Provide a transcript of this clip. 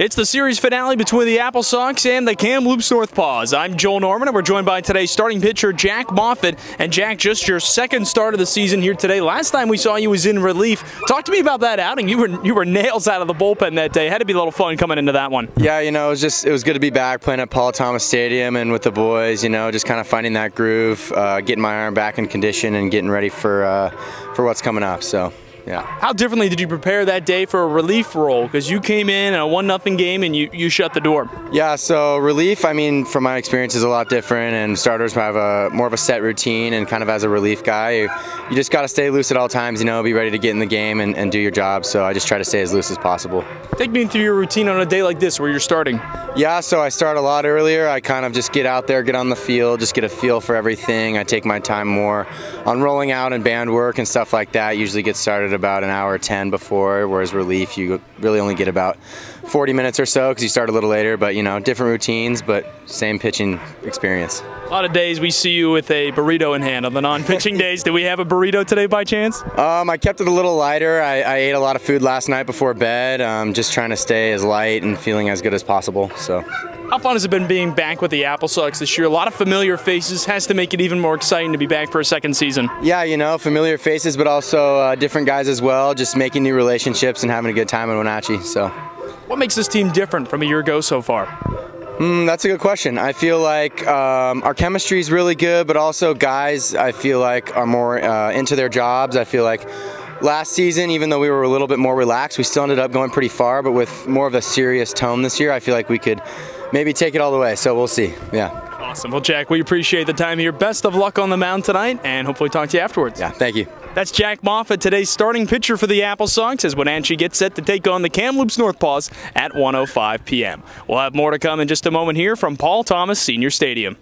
It's the series finale between the AppleSox and the Kamloops NorthPaws. I'm Joel Norman, and we're joined by today's starting pitcher, Jack Moffitt. And Jack, just your second start of the season here today. Last time we saw you was in relief. Talk to me about that outing. You were nails out of the bullpen that day. Had to be a little fun coming into that one. Yeah, you know, it was good to be back playing at Paul Thomas Stadium and with the boys. You know, just kind of finding that groove, getting my arm back in condition, and getting ready for what's coming up. So. Yeah. How differently did you prepare that day for a relief role? Because you came in a 1-0 game and you shut the door. Yeah, so relief, I mean, from my experience, is a lot different, and starters have more of a set routine, and kind of as a relief guy, you just got to stay loose at all times, you know, be ready to get in the game and do your job. So I just try to stay as loose as possible. Take me through your routine on a day like this where you're starting. Yeah, so I start a lot earlier. I kind of just get out there, get on the field, just get a feel for everything. I take my time more on rolling out and band work and stuff like that. Usually get started about an hour 10 before, whereas relief you really only get about 40 minutes or so because you start a little later. But you know, different routines, but same pitching experience. A lot of days we see you with a burrito in hand on the non-pitching days. Do we have a burrito today by chance? I kept it a little lighter. I ate a lot of food last night before bed. Just trying to stay as light and feeling as good as possible. So. How fun has it been being back with the AppleSox this year? A lot of familiar faces. Has to make it even more exciting to be back for a second season. Yeah, you know, familiar faces, but also different guys as well. Just making new relationships and having a good time in Wenatchee. So. What makes this team different from a year ago so far? That's a good question. I feel like our chemistry is really good, but also guys I feel like are more into their jobs. I feel like last season, even though we were a little bit more relaxed, we still ended up going pretty far, but with more of a serious tone this year, I feel like we could maybe take it all the way, so we'll see. Yeah. Awesome. Well, Jack, we appreciate the time here. Best of luck on the mound tonight, and hopefully talk to you afterwards. Yeah, thank you. That's Jack Moffitt, today's starting pitcher for the AppleSox, as Wenatchee gets set to take on the Kamloops NorthPaws at 1:05 p.m. We'll have more to come in just a moment here from Paul Thomas Senior Stadium.